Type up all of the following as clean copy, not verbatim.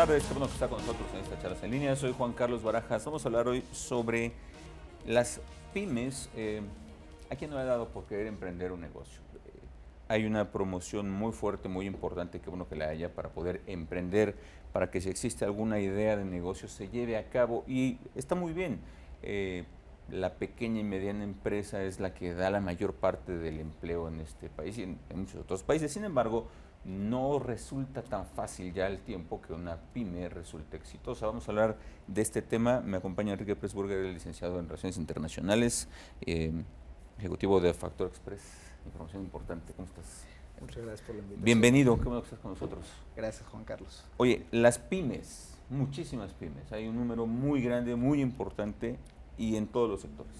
tardes, qué bueno que está con nosotros en esta charla en línea. Soy Juan Carlos Barajas. Vamos a hablar hoy sobre las pymes. ¿A quién no le ha dado por querer emprender un negocio? Hay una promoción muy fuerte, muy importante, que bueno que la haya para poder emprender, para que si existe alguna idea de negocio se lleve a cabo y está muy bien. La pequeña y mediana empresa es la que da la mayor parte del empleo en este país y en muchos otros países. Sin embargo, no resulta tan fácil ya el tiempo que una pyme resulte exitosa. Vamos a hablar de este tema. Me acompaña Enrique Pressburger, el licenciado en Relaciones Internacionales, ejecutivo de Factor Express. Información importante. ¿Cómo estás? Muchas gracias por la invitación. Bienvenido, qué bueno que estás con nosotros. Gracias, Juan Carlos. Oye, las pymes, muchísimas pymes. Hay un número muy grande, muy importante y en todos los sectores.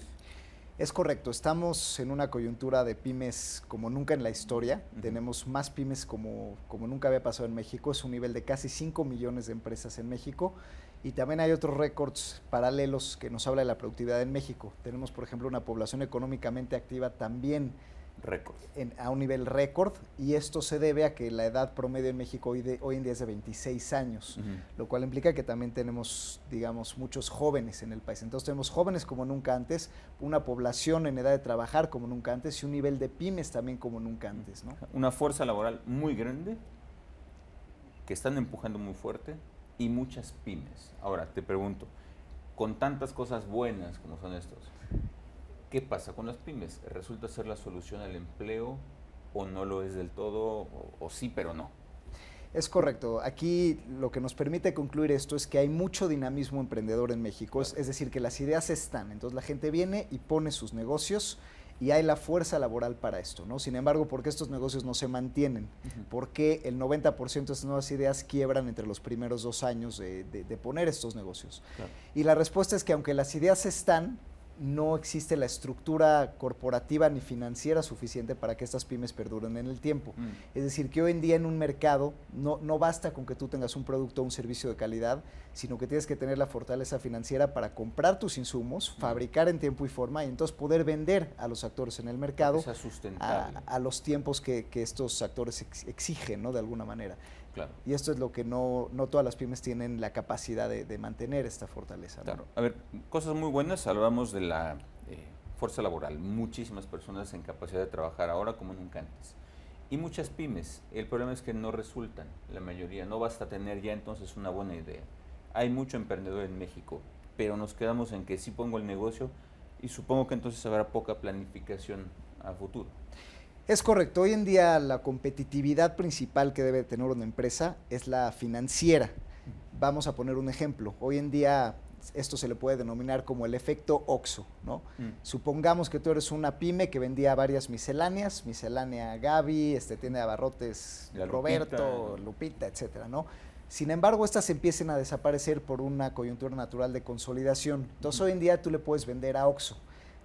Es correcto, estamos en una coyuntura de pymes como nunca en la historia. Tenemos más pymes como nunca había pasado en México. Es un nivel de casi 5 millones de empresas en México. Y también hay otros récords paralelos que nos habla de la productividad en México. Tenemos, por ejemplo, una población económicamente activa también Récord. A un nivel récord, y esto se debe a que la edad promedio en México hoy en día es de 26 años, lo cual implica que también tenemos, digamos, muchos jóvenes en el país. Entonces tenemos jóvenes como nunca antes, una población en edad de trabajar como nunca antes y un nivel de pymes también como nunca antes, ¿no? Una fuerza laboral muy grande que están empujando muy fuerte y muchas pymes. Ahora, te pregunto, con tantas cosas buenas como son estos, ¿qué pasa con las pymes? ¿Resulta ser la solución al empleo o no lo es del todo o sí pero no? Es correcto. Aquí lo que nos permite concluir esto es que hay mucho dinamismo emprendedor en México, es decir, que las ideas están, entonces la gente viene y pone sus negocios y hay la fuerza laboral para esto, ¿no? Sin embargo, ¿por qué estos negocios no se mantienen? ¿Por qué el 90% de estas nuevas ideas quiebran entre los primeros 2 años de poner estos negocios? Claro. Y la respuesta es que aunque las ideas están, no existe la estructura corporativa ni financiera suficiente para que estas pymes perduren en el tiempo. Es decir, que hoy en día en un mercado no basta con que tú tengas un producto o un servicio de calidad, sino que tienes que tener la fortaleza financiera para comprar tus insumos, fabricar en tiempo y forma y entonces poder vender a los actores en el mercado a los tiempos que estos actores exigen, ¿no? De alguna manera. Claro. Y esto es lo que no todas las pymes tienen la capacidad de mantener esta fortaleza, ¿no? Claro. A ver, cosas muy buenas, hablamos de la fuerza laboral, muchísimas personas en capacidad de trabajar ahora como nunca antes. Y muchas pymes, el problema es que no resultan, la mayoría, no basta tener ya entonces una buena idea. Hay mucho emprendedor en México, pero nos quedamos en que sí pongo el negocio y supongo que entonces habrá poca planificación a futuro. Es correcto, hoy en día la competitividad principal que debe tener una empresa es la financiera. Vamos a poner un ejemplo, hoy en día esto se le puede denominar como el efecto OXXO, ¿no? Supongamos que tú eres una pyme que vendía varias misceláneas, miscelánea Gaby, tienda de abarrotes Roberto, Lupita, etcétera, ¿no? Sin embargo, estas empiezan a desaparecer por una coyuntura natural de consolidación. Entonces, hoy en día tú le puedes vender a OXXO.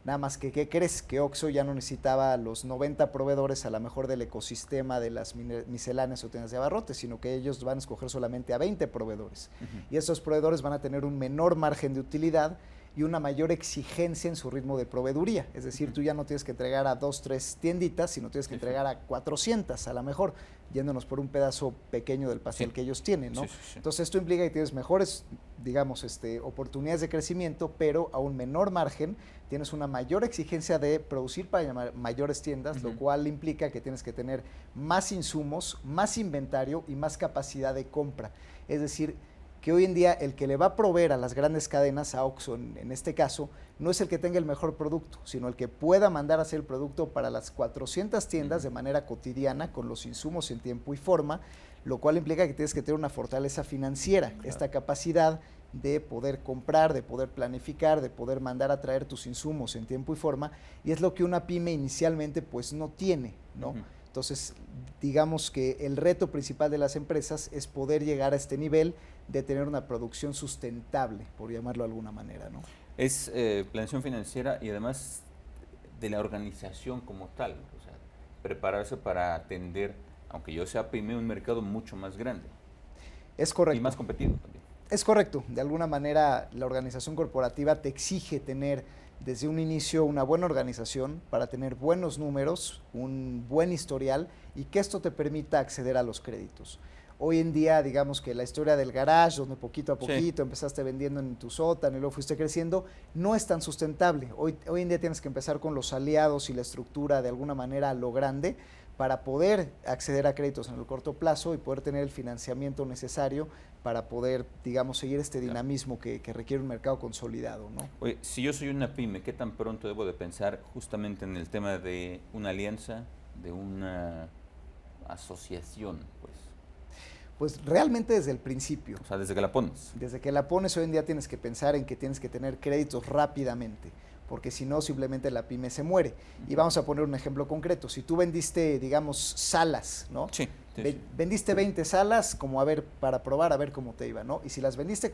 Nada más que, ¿qué crees? Que OXXO ya no necesitaba los 90 proveedores a lo mejor del ecosistema de las misceláneas o tiendas de abarrotes, sino que ellos van a escoger solamente a 20 proveedores. Y estos proveedores van a tener un menor margen de utilidad y una mayor exigencia en su ritmo de proveeduría. Es decir, tú ya no tienes que entregar a 2, 3 tienditas, sino tienes que entregar a 400 a lo mejor, yéndonos por un pedazo pequeño del pastel que ellos tienen, ¿no? Entonces esto implica que tienes mejores, digamos, oportunidades de crecimiento, pero a un menor margen, tienes una mayor exigencia de producir para mayores tiendas, lo cual implica que tienes que tener más insumos, más inventario y más capacidad de compra. Es decir, que hoy en día el que le va a proveer a las grandes cadenas, a OXXO en este caso, no es el que tenga el mejor producto, sino el que pueda mandar a hacer el producto para las 400 tiendas de manera cotidiana, con los insumos en tiempo y forma, lo cual implica que tienes que tener una fortaleza financiera, esta capacidad de poder comprar, de poder planificar, de poder mandar a traer tus insumos en tiempo y forma, y es lo que una pyme inicialmente pues no tiene, ¿no? Entonces, digamos que el reto principal de las empresas es poder llegar a este nivel de tener una producción sustentable, por llamarlo de alguna manera, ¿no? Es planeación financiera y además de la organización como tal, o sea, prepararse para atender, aunque yo sea pyme, un mercado mucho más grande. Es correcto. Y más competido también. Es correcto. De alguna manera, la organización corporativa te exige tener desde un inicio una buena organización para tener buenos números, un buen historial y que esto te permita acceder a los créditos. Hoy en día, digamos que la historia del garage, donde poquito a poquito Sí. empezaste vendiendo en tu sótano y luego fuiste creciendo, no es tan sustentable. Hoy en día tienes que empezar con los aliados y la estructura de alguna manera a lo grande para poder acceder a créditos en el corto plazo y poder tener el financiamiento necesario para poder, digamos, seguir este Claro. dinamismo que requiere un mercado consolidado, ¿no? Oye, si yo soy una pyme, ¿qué tan pronto debo de pensar justamente en el tema de una alianza, de una asociación, pues? Pues realmente desde el principio. O sea, desde que la pones. Desde que la pones hoy en día tienes que pensar en que tienes que tener créditos rápidamente, porque si no simplemente la pyme se muere. Y vamos a poner un ejemplo concreto. Si tú vendiste, digamos, salas, ¿no? Sí, sí, sí. Vendiste 20 salas como a ver, para probar a ver cómo te iba, ¿no? Y si las vendiste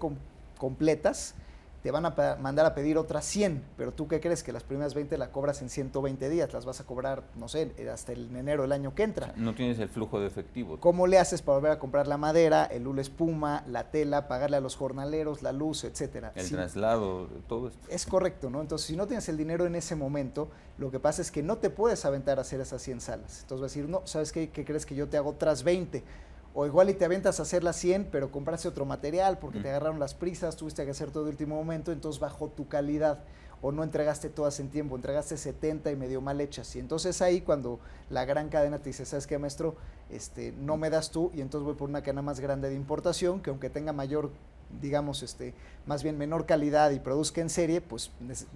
completas, te van a mandar a pedir otras 100, pero tú qué crees, que las primeras 20 las cobras en 120 días, las vas a cobrar, no sé, hasta el enero del año que O entra. sea, no tienes el flujo de efectivo. ¿Cómo le haces para volver a comprar la madera, el hule espuma, la tela, pagarle a los jornaleros, la luz, etcétera? El Sí, traslado, todo esto. es correcto, ¿no? Entonces, si no tienes el dinero en ese momento, lo que pasa es que no te puedes aventar a hacer esas 100 salas. Entonces vas a decir, no, ¿sabes qué? ¿Qué crees que yo te hago otras 20? O igual y te aventas a hacer las 100, pero compraste otro material porque te agarraron las prisas, tuviste que hacer todo el último momento, entonces bajó tu calidad. O no entregaste todas en tiempo, entregaste 70 y medio mal hechas. Y entonces ahí cuando la gran cadena te dice, ¿sabes qué, maestro? No me das tú, y entonces voy por una cadena más grande de importación, que aunque tenga mayor, digamos, más bien menor calidad y produzca en serie, pues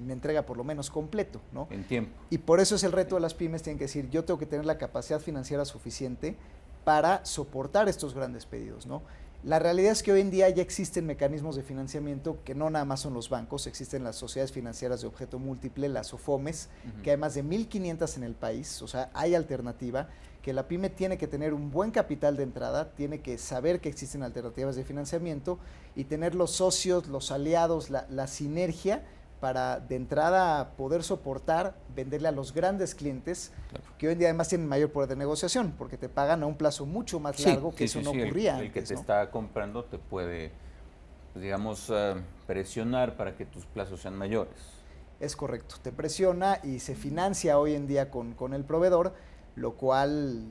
me entrega por lo menos completo, ¿no? En tiempo. Y por eso es el reto de las pymes, tienen que decir, yo tengo que tener la capacidad financiera suficiente para soportar estos grandes pedidos, ¿no? La realidad es que hoy en día ya existen mecanismos de financiamiento que no nada más son los bancos, existen las sociedades financieras de objeto múltiple, las SOFOMES, que hay más de 1,500 en el país, o sea, hay alternativa, que la pyme tiene que tener un buen capital de entrada, tiene que saber que existen alternativas de financiamiento y tener los socios, los aliados, la sinergia para de entrada poder soportar, venderle a los grandes clientes, Claro. que hoy en día además tienen mayor poder de negociación, porque te pagan a un plazo mucho más largo, que eso no ocurría El que antes, te ¿no? está comprando te puede, pues, digamos, presionar para que tus plazos sean mayores. Es correcto, te presiona y se financia hoy en día con el proveedor, lo cual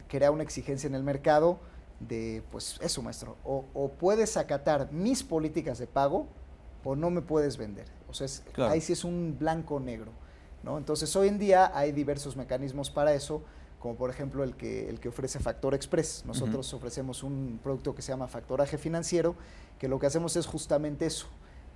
crea una exigencia en el mercado de, pues eso, maestro, o puedes acatar mis políticas de pago o no me puedes vender. O sea, Claro. ahí sí es un blanco negro, ¿no? Entonces hoy en día hay diversos mecanismos para eso, como por ejemplo el que ofrece Factor Express. Nosotros ofrecemos un producto que se llama factoraje financiero, que lo que hacemos es justamente eso,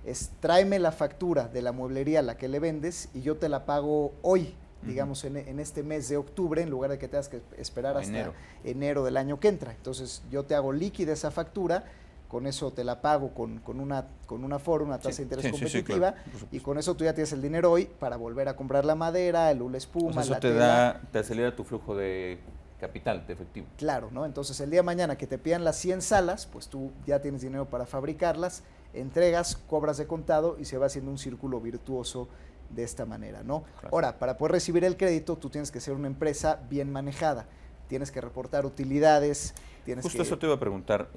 es tráeme la factura de la mueblería a la que le vendes y yo te la pago hoy, digamos en este mes de octubre, en lugar de que tengas que esperar hasta enero del año que entra. Entonces yo te hago líquida esa factura, con eso te la pago con un aforo, una tasa de interés competitiva, claro, y con eso tú ya tienes el dinero hoy para volver a comprar la madera, el hule espuma, O sea, eso la te tela. te acelera tu flujo de capital, de efectivo. Claro, ¿no? Entonces el día de mañana que te pidan las 100 salas, pues tú ya tienes dinero para fabricarlas, entregas, cobras de contado y se va haciendo un círculo virtuoso de esta manera, ¿no? Claro. Ahora, para poder recibir el crédito, tú tienes que ser una empresa bien manejada, tienes que reportar utilidades, tienes Justo que... eso te iba a preguntar.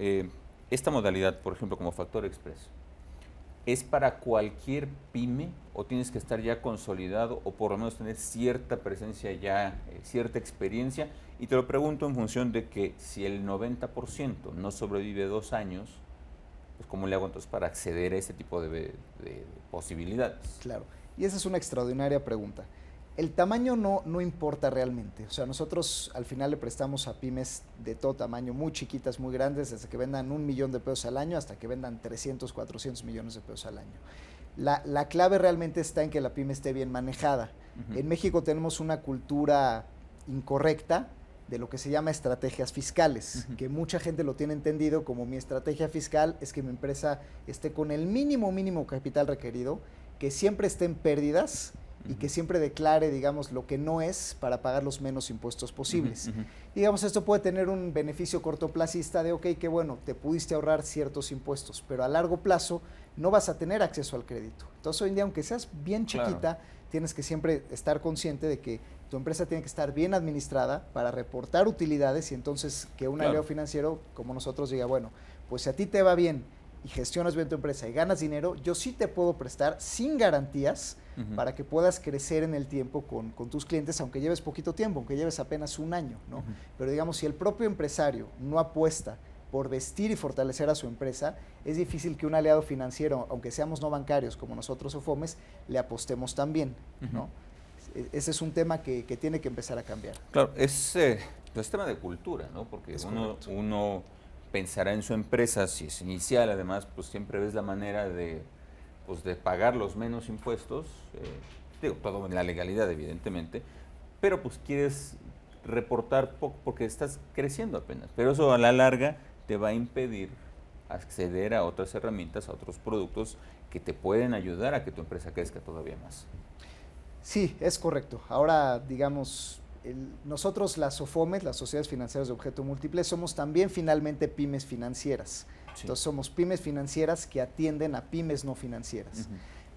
Esta modalidad, por ejemplo, como Factor Express, ¿es para cualquier pyme o tienes que estar ya consolidado o por lo menos tener cierta presencia ya, cierta experiencia? Y te lo pregunto en función de que si el 90% no sobrevive 2 años, pues ¿cómo le hago entonces para acceder a ese tipo de posibilidades? Claro, y esa es una extraordinaria pregunta. El tamaño no importa realmente, o sea, nosotros al final le prestamos a pymes de todo tamaño, muy chiquitas, muy grandes, desde que vendan 1,000,000 de pesos al año hasta que vendan 300, 400 millones de pesos al año. La clave realmente está en que la pyme esté bien manejada. En México tenemos una cultura incorrecta de lo que se llama estrategias fiscales, que mucha gente lo tiene entendido como mi estrategia fiscal es que mi empresa esté con el mínimo capital requerido, que siempre esté en pérdidas y que siempre declare, digamos, lo que no es para pagar los menos impuestos posibles. Digamos, esto puede tener un beneficio cortoplacista de, ok, qué bueno, te pudiste ahorrar ciertos impuestos, pero a largo plazo no vas a tener acceso al crédito. Entonces, hoy en día, aunque seas bien chiquita, tienes que siempre estar consciente de que tu empresa tiene que estar bien administrada para reportar utilidades y entonces que un aliado financiero como nosotros diga, bueno, pues si a ti te va bien y gestionas bien tu empresa y ganas dinero, yo sí te puedo prestar sin garantías para que puedas crecer en el tiempo con tus clientes, aunque lleves poquito tiempo, aunque lleves apenas un año, ¿no? Pero digamos, si el propio empresario no apuesta por vestir y fortalecer a su empresa, es difícil que un aliado financiero, aunque seamos no bancarios como nosotros Sofomes, le apostemos también, ¿no? Ese es un tema que tiene que empezar a cambiar. Claro, es tema de cultura, ¿no? Porque uno pensará en su empresa, si es inicial, además, pues siempre ves la manera de pagar los menos impuestos, todo en la legalidad, evidentemente, pero pues quieres reportar poco porque estás creciendo apenas, pero eso a la larga te va a impedir acceder a otras herramientas, a otros productos que te pueden ayudar a que tu empresa crezca todavía más. Sí, es correcto. Ahora, digamos, nosotros las SOFOMES, las Sociedades Financieras de Objeto Múltiple, somos también finalmente pymes financieras. Sí. Entonces somos pymes financieras que atienden a pymes no financieras.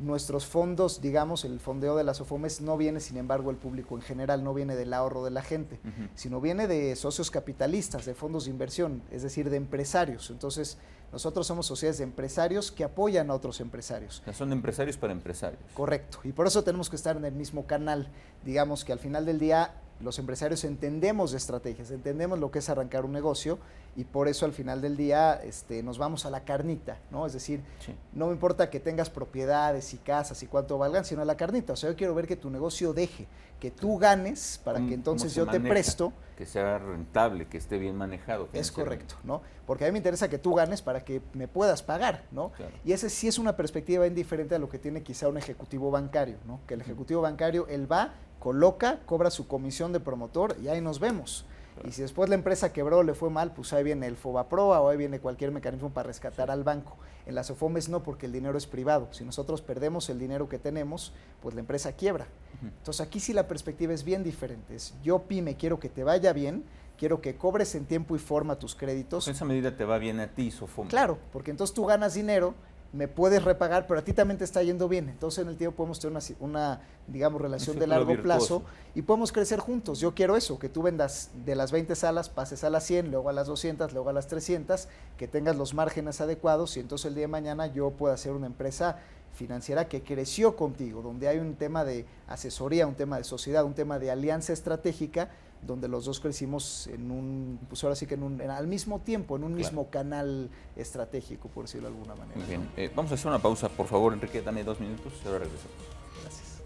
Nuestros fondos, digamos, el fondeo de las SOFOMES no viene, sin embargo, el público en general, no viene del ahorro de la gente, sino viene de socios capitalistas, de fondos de inversión, es decir, de empresarios. Entonces, nosotros somos sociedades de empresarios que apoyan a otros empresarios. O sea, son empresarios para empresarios. Correcto, y por eso tenemos que estar en el mismo canal. Digamos que al final del día los empresarios entendemos de estrategias, entendemos lo que es arrancar un negocio y por eso al final del día nos vamos a la carnita, ¿no? Es decir, sí, no me importa que tengas propiedades y casas y cuánto valgan, sino a la carnita. O sea, yo quiero ver que tu negocio deje, que tú ganes para que entonces yo te presto. Que sea rentable, que esté bien manejado. Es correcto, ¿no? Porque a mí me interesa que tú ganes para que me puedas pagar, ¿no? Claro. Y ese sí es una perspectiva bien diferente a lo que tiene quizá un ejecutivo bancario, ¿no? Que el ejecutivo bancario, él va, coloca, cobra su comisión de promotor y ahí nos vemos. Claro. Y si después la empresa quebró, le fue mal, pues ahí viene el FOBAPROA o ahí viene cualquier mecanismo para rescatar al banco. En las SOFOMES no, porque el dinero es privado. Si nosotros perdemos el dinero que tenemos, pues la empresa quiebra. Entonces aquí sí la perspectiva es bien diferente. Yo, pyme, quiero que te vaya bien, quiero que cobres en tiempo y forma tus créditos. En esa medida te va bien a ti, SOFOMES. Claro, porque entonces tú ganas dinero, me puedes repagar, pero a ti también te está yendo bien. Entonces en el tiempo podemos tener una digamos, relación de largo plazo y podemos crecer juntos. Yo quiero eso, que tú vendas de las 20 salas, pases a las 100, luego a las 200, luego a las 300, que tengas los márgenes adecuados y entonces el día de mañana yo pueda ser una empresa financiera que creció contigo, donde hay un tema de asesoría, un tema de sociedad, un tema de alianza estratégica, donde los dos crecimos en pues ahora sí que al mismo tiempo, en un mismo canal estratégico, por decirlo de alguna manera. Muy bien, ¿no? Vamos a hacer una pausa, por favor, Enrique, dame 2 minutos y ahora regresamos. Gracias.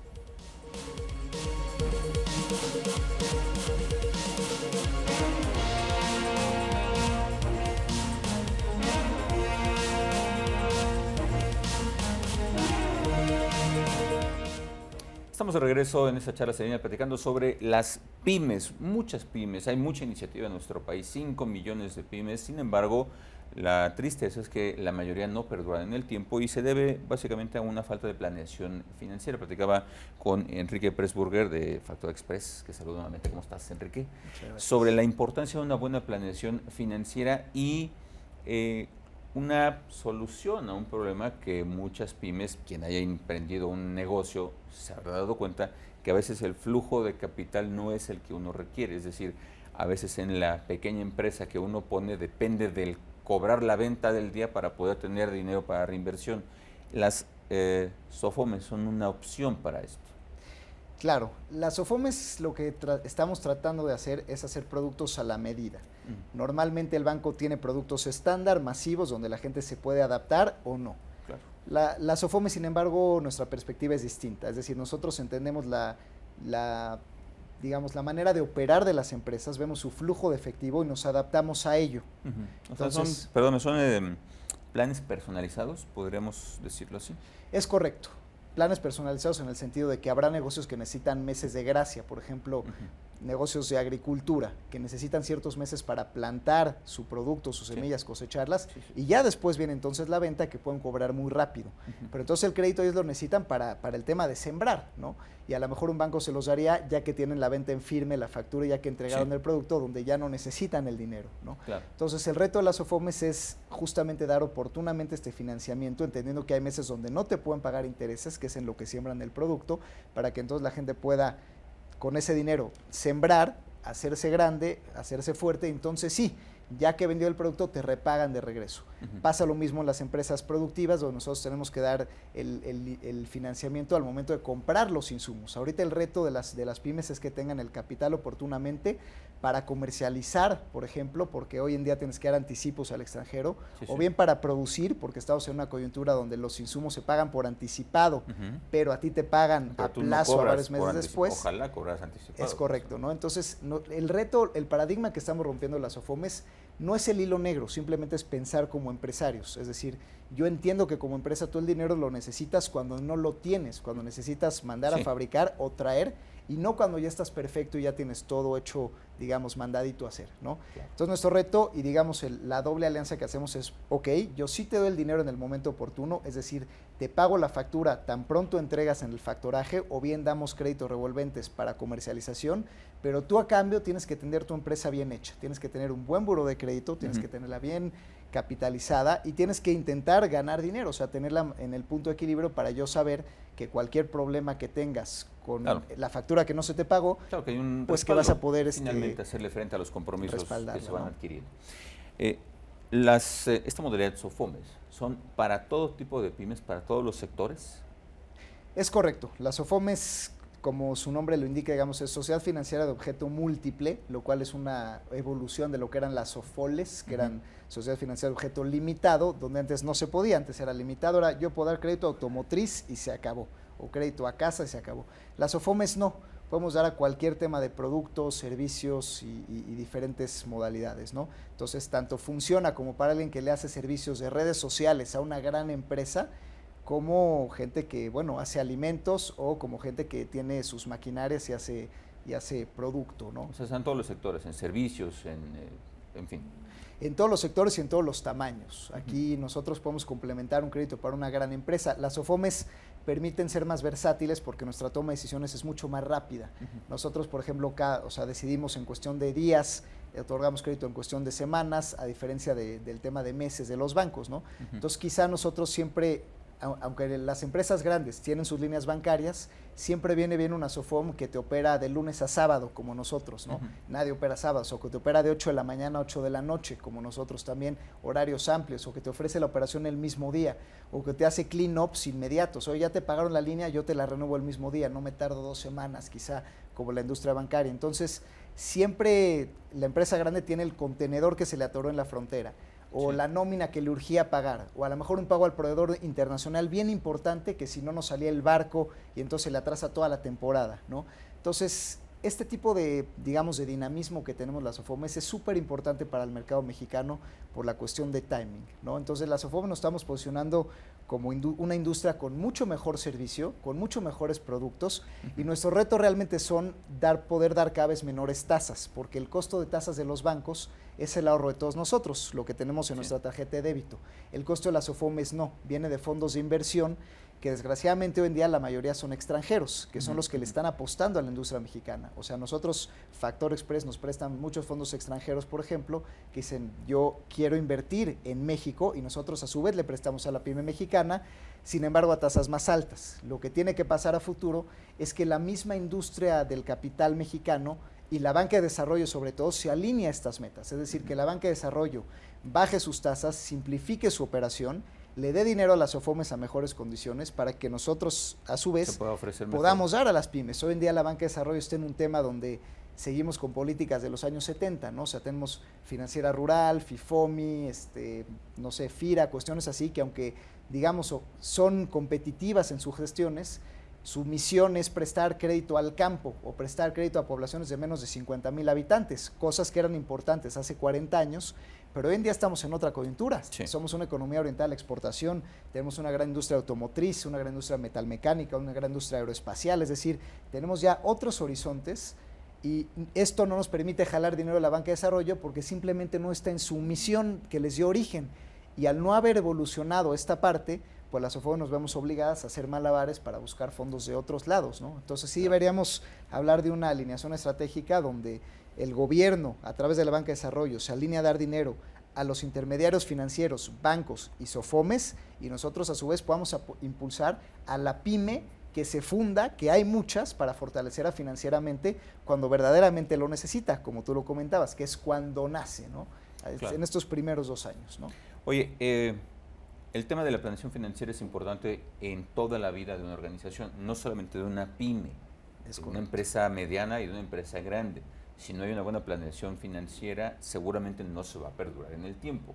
Estamos de regreso en esta charla serena platicando sobre las pymes, muchas pymes, hay mucha iniciativa en nuestro país, 5 millones de pymes, sin embargo, la tristeza es que la mayoría no perduran en el tiempo y se debe básicamente a una falta de planeación financiera. Platicaba con Enrique Pressburger de Factor Express, que saludo nuevamente. ¿Cómo estás, Enrique? Sobre la importancia de una buena planeación financiera y una solución a un problema que muchas pymes, quien haya emprendido un negocio, se habrá dado cuenta que a veces el flujo de capital no es el que uno requiere. Es decir, a veces en la pequeña empresa que uno pone depende del cobrar la venta del día para poder tener dinero para reinversión. Las SOFOMES son una opción para esto. Claro, las SOFOMES lo que estamos tratando de hacer es hacer productos a la medida. Normalmente el banco tiene productos estándar, masivos, donde la gente se puede adaptar o no. Claro. Las SOFOMES, sin embargo, nuestra perspectiva es distinta. Es decir, nosotros entendemos digamos, la manera de operar de las empresas, vemos su flujo de efectivo y nos adaptamos a ello. Entonces, son planes personalizados, podríamos decirlo así. Es correcto. Planes personalizados en el sentido de que habrá negocios que necesitan meses de gracia, por ejemplo, negocios de agricultura, que necesitan ciertos meses para plantar su producto, sus semillas, cosecharlas, y ya después viene entonces la venta, que pueden cobrar muy rápido. Pero entonces el crédito ellos lo necesitan para el tema de sembrar, ¿no? Y a lo mejor un banco se los daría ya que tienen la venta en firme, la factura, ya que entregaron el producto, donde ya no necesitan el dinero, ¿no? Claro. Entonces el reto de las SOFOMES es justamente dar oportunamente este financiamiento, entendiendo que hay meses donde no te pueden pagar intereses, que es en lo que siembran el producto, para que entonces la gente pueda con ese dinero sembrar, hacerse grande, hacerse fuerte, entonces sí, ya que vendió el producto te repagan de regreso. Pasa lo mismo en las empresas productivas, donde nosotros tenemos que dar el financiamiento al momento de comprar los insumos. Ahorita el reto de las pymes es que tengan el capital oportunamente para comercializar, por ejemplo, porque hoy en día tienes que dar anticipos al extranjero, o bien para producir, porque estamos en una coyuntura donde los insumos se pagan por anticipado, pero a ti te pagan a plazo, a varios meses después. Ojalá cobras anticipado. Es correcto, ¿no? Entonces, el reto, el paradigma que estamos rompiendo las SOFOMES no es el hilo negro, simplemente es pensar como empresarios. Es decir, yo entiendo que como empresa tú el dinero lo necesitas cuando no lo tienes, cuando necesitas mandar a fabricar o traer, y no cuando ya estás perfecto y ya tienes todo hecho, digamos, mandadito a hacer, ¿no? Claro. Entonces nuestro reto y digamos la doble alianza que hacemos es, ok, yo sí te doy el dinero en el momento oportuno, es decir, te pago la factura tan pronto entregas en el factoraje, o bien damos créditos revolventes para comercialización, pero tú a cambio tienes que tener tu empresa bien hecha, tienes que tener un buen buró de crédito, tienes que tenerla bien capitalizada y tienes que intentar ganar dinero, o sea, tenerla en el punto de equilibrio para yo saber que cualquier problema que tengas con la factura que no se te pagó, que hay un pues que vas a poder finalmente hacerle frente a los compromisos que se van adquiriendo. Esta modalidad de SOFOMES son para todo tipo de pymes, para todos los sectores. Es correcto, las SOFOMES, como su nombre lo indica, digamos, es Sociedad Financiera de Objeto Múltiple, lo cual es una evolución de lo que eran las SOFOLES, que eran Sociedad Financiera de Objeto Limitado, donde antes no se podía, antes era limitado, ahora yo puedo dar crédito automotriz y se acabó, o crédito a casa y se acabó. Las SOFOMES no, podemos dar a cualquier tema de productos, servicios y diferentes modalidades, ¿no? Entonces, tanto funciona como para alguien que le hace servicios de redes sociales a una gran empresa, como gente que, bueno, hace alimentos, o como gente que tiene sus maquinarias y hace producto, ¿no? O sea, están todos los sectores, en servicios, en fin. En todos los sectores y en todos los tamaños. Aquí nosotros podemos complementar un crédito para una gran empresa. Las SOFOMES permiten ser más versátiles porque nuestra toma de decisiones es mucho más rápida. Nosotros, por ejemplo, decidimos en cuestión de días, otorgamos crédito en cuestión de semanas, a diferencia del tema de meses de los bancos, ¿no? Entonces, quizá nosotros siempre, aunque las empresas grandes tienen sus líneas bancarias, siempre viene bien una SOFOM que te opera de lunes a sábado, como nosotros, ¿no? Nadie opera sábados, o que te opera de 8 de la mañana a 8 de la noche, como nosotros también, horarios amplios, o que te ofrece la operación el mismo día, o que te hace clean-ups inmediatos. Oye, ya te pagaron la línea, yo te la renuevo el mismo día, no me tardo 2 semanas, quizá, como la industria bancaria. Entonces, siempre la empresa grande tiene el contenedor que se le atoró en la frontera, o la nómina que le urgía pagar, o a lo mejor un pago al proveedor internacional bien importante que si no nos salía el barco y entonces le atrasa toda la temporada, ¿no? Entonces, este tipo de, digamos, de dinamismo que tenemos las SOFOMES es súper importante para el mercado mexicano por la cuestión de timing, ¿no? Entonces, las SOFOMES nos estamos posicionando como una industria con mucho mejor servicio, con mucho mejores productos, y nuestro reto realmente son poder dar cada vez menores tasas, porque el costo de tasas de los bancos es el ahorro de todos nosotros, lo que tenemos en nuestra tarjeta de débito. El costo de las SOFOMES no, viene de fondos de inversión, que desgraciadamente hoy en día la mayoría son extranjeros, que son los que le están apostando a la industria mexicana. O sea, nosotros, Factor Express, nos prestan muchos fondos extranjeros, por ejemplo, que dicen, yo quiero invertir en México, y nosotros a su vez le prestamos a la pyme mexicana, sin embargo a tasas más altas. Lo que tiene que pasar a futuro es que la misma industria del capital mexicano y la banca de desarrollo sobre todo se alinea a estas metas, es decir, que la banca de desarrollo baje sus tasas, simplifique su operación, le dé dinero a las SOFOMES a mejores condiciones para que nosotros, a su vez, podamos dar a las pymes. Hoy en día la banca de desarrollo está en un tema donde seguimos con políticas de los años 70, ¿no? O sea, tenemos Financiera Rural, FIFOMI, no sé, FIRA, cuestiones así que aunque, digamos, son competitivas en sus gestiones, su misión es prestar crédito al campo o prestar crédito a poblaciones de menos de 50,000 habitantes, cosas que eran importantes hace 40 años, pero hoy en día estamos en otra coyuntura. Somos una economía orientada a la exportación, tenemos una gran industria automotriz, una gran industria metalmecánica, una gran industria aeroespacial, es decir, tenemos ya otros horizontes, y esto no nos permite jalar dinero de la banca de desarrollo porque simplemente no está en su misión que les dio origen, y al no haber evolucionado esta parte, pues las SOFOMES nos vemos obligadas a hacer malabares para buscar fondos de otros lados, ¿no? Entonces sí deberíamos hablar de una alineación estratégica donde el gobierno, a través de la banca de desarrollo, se alinea a dar dinero a los intermediarios financieros, bancos y SOFOMES, y nosotros a su vez podamos impulsar a la pyme que se funda, que hay muchas, para fortalecerla financieramente cuando verdaderamente lo necesita, como tú lo comentabas, que es cuando nace, ¿no? Claro. en estos primeros 2 años, ¿no? Oye, el tema de la planeación financiera es importante en toda la vida de una organización, no solamente de una pyme, de una empresa mediana y de una empresa grande. Si no hay una buena planeación financiera, seguramente no se va a perdurar en el tiempo.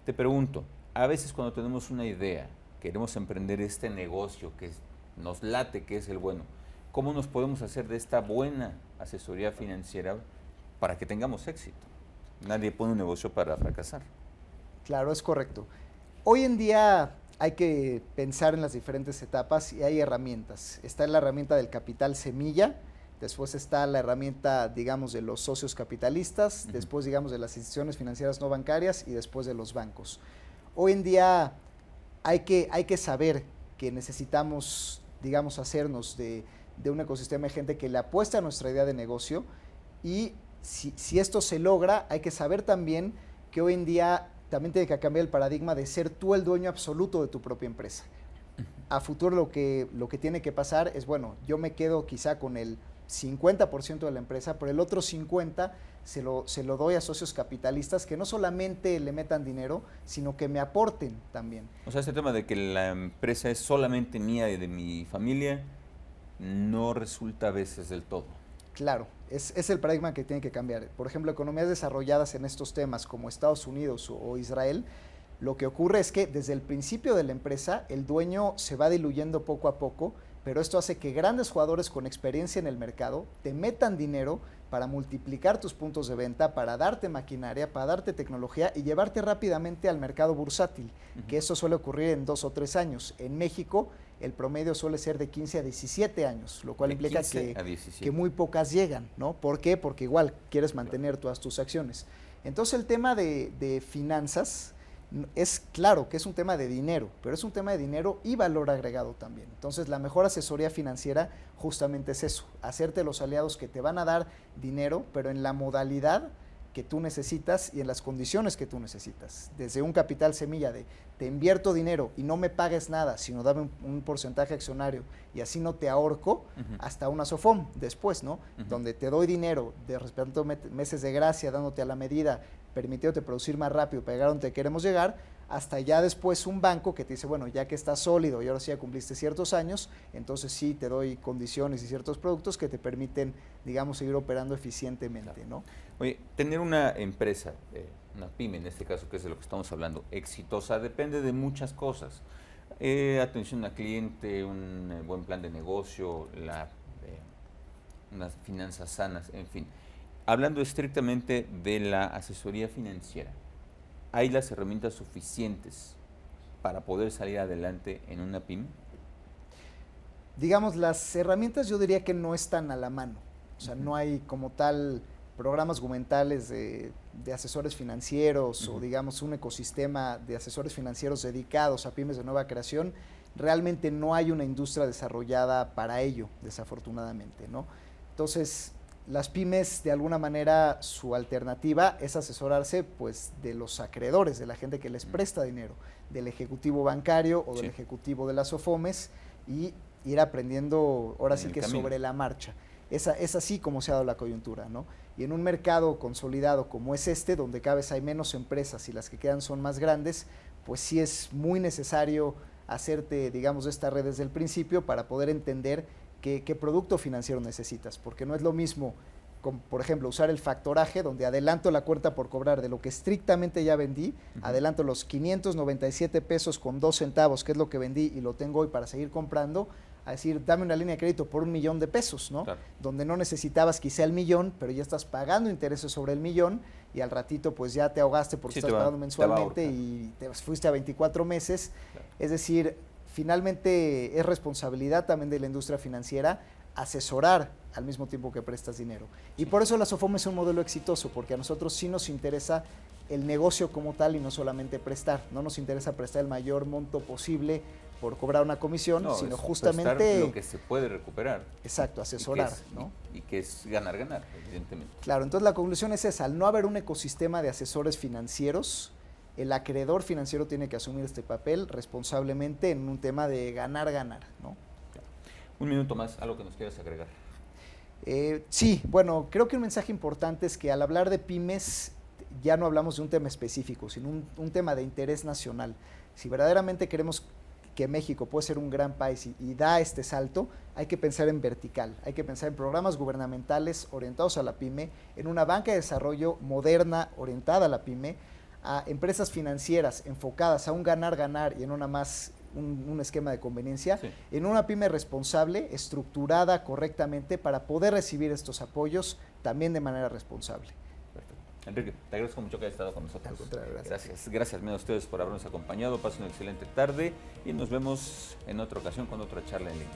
Te pregunto, a veces cuando tenemos una idea, queremos emprender este negocio que nos late, que es el bueno, ¿cómo nos podemos hacer de esta buena asesoría financiera para que tengamos éxito? Nadie pone un negocio para fracasar. Claro, es correcto. Hoy en día hay que pensar en las diferentes etapas y hay herramientas. Está la herramienta del capital semilla, después está la herramienta, digamos, de los socios capitalistas, después, digamos, de las instituciones financieras no bancarias y después de los bancos. Hoy en día hay que saber que necesitamos, digamos, hacernos de un ecosistema de gente que le apuesta a nuestra idea de negocio, y si esto se logra, hay que saber también que hoy en día también tiene que cambiar el paradigma de ser tú el dueño absoluto de tu propia empresa. A futuro lo que tiene que pasar es, bueno, yo me quedo quizá con el 50% de la empresa, pero el otro 50% se lo doy a socios capitalistas que no solamente le metan dinero, sino que me aporten también. O sea, este tema de que la empresa es solamente mía y de mi familia no resulta a veces del todo. Claro, es el paradigma que tiene que cambiar. Por ejemplo, economías desarrolladas en estos temas como Estados Unidos o Israel, lo que ocurre es que desde el principio de la empresa el dueño se va diluyendo poco a poco, pero esto hace que grandes jugadores con experiencia en el mercado te metan dinero para multiplicar tus puntos de venta, para darte maquinaria, para darte tecnología y llevarte rápidamente al mercado bursátil, que eso suele ocurrir en 2 o 3 años. En México el promedio suele ser de 15 a 17 años, lo cual implica que muy pocas llegan, ¿no? ¿Por qué? Porque igual quieres mantener todas tus acciones. Entonces el tema de finanzas es claro que es un tema de dinero, pero es un tema de dinero y valor agregado también. Entonces la mejor asesoría financiera justamente es eso, hacerte los aliados que te van a dar dinero, pero en la modalidad que tú necesitas y en las condiciones que tú necesitas. Desde un capital semilla de te invierto dinero y no me pagues nada, sino dame un porcentaje accionario y así no te ahorco, hasta una SOFOM después, ¿no? Donde te doy dinero, respetando meses de gracia, dándote a la medida, permitiéndote producir más rápido para llegar a donde queremos llegar, hasta ya después un banco que te dice, bueno, ya que estás sólido y ahora sí ya cumpliste ciertos años, entonces sí te doy condiciones y ciertos productos que te permiten, digamos, seguir operando eficientemente, ¿no? Oye, tener una empresa, una pyme en este caso, que es de lo que estamos hablando, exitosa, depende de muchas cosas. Atención al cliente, un buen plan de negocio, unas finanzas sanas, en fin. Hablando estrictamente de la asesoría financiera, ¿hay las herramientas suficientes para poder salir adelante en una pyme? Digamos, las herramientas yo diría que no están a la mano. O sea, no hay como tal programas gubernamentales de asesores financieros o digamos un ecosistema de asesores financieros dedicados a pymes de nueva creación. Realmente no hay una industria desarrollada para ello, desafortunadamente, ¿no? Entonces, las pymes, de alguna manera, su alternativa es asesorarse pues de los acreedores, de la gente que les presta dinero, del ejecutivo bancario o del ejecutivo de las SOFOMES, y ir aprendiendo ahora sí que sobre la marcha. Es así como se ha dado la coyuntura, ¿no? Y en un mercado consolidado como es este, donde cada vez hay menos empresas y las que quedan son más grandes, pues sí es muy necesario hacerte, digamos, de esta red desde el principio para poder entender qué producto financiero necesitas, porque no es lo mismo, por ejemplo, usar el factoraje, donde adelanto la cuenta por cobrar de lo que estrictamente ya vendí, adelanto los 597 pesos con 2 centavos, que es lo que vendí y lo tengo hoy para seguir comprando, a decir, dame una línea de crédito por 1,000,000 de pesos, ¿no? Claro. Donde no necesitabas quizá el 1,000,000, pero ya estás pagando intereses sobre el 1,000,000 y al ratito pues ya te ahogaste porque estás pagando mensualmente y te fuiste a 24 meses. Claro. Es decir, finalmente es responsabilidad también de la industria financiera asesorar al mismo tiempo que prestas dinero. Y por eso la SOFOM es un modelo exitoso, porque a nosotros sí nos interesa el negocio como tal y no solamente prestar. No nos interesa prestar el mayor monto posible por cobrar una comisión, sino justamente prestar lo que se puede recuperar. Exacto, asesorar, ¿no? Y que es ganar, evidentemente. Claro, entonces la conclusión es esa: al no haber un ecosistema de asesores financieros, el acreedor financiero tiene que asumir este papel responsablemente en un tema de ganar, ¿no? Claro. Un minuto más, algo que nos quieras agregar. Sí, bueno, creo que un mensaje importante es que al hablar de pymes ya no hablamos de un tema específico, sino un tema de interés nacional. Si verdaderamente queremos que México puede ser un gran país y da este salto, hay que pensar en vertical, hay que pensar en programas gubernamentales orientados a la pyme, en una banca de desarrollo moderna orientada a la pyme, a empresas financieras enfocadas a un ganar-ganar y en una más un esquema de conveniencia, sí, en una pyme responsable, estructurada correctamente para poder recibir estos apoyos también de manera responsable. Enrique, te agradezco mucho que hayas estado con nosotros. Gracias a ustedes por habernos acompañado. Pasen una excelente tarde y nos vemos en otra ocasión con otra charla en línea.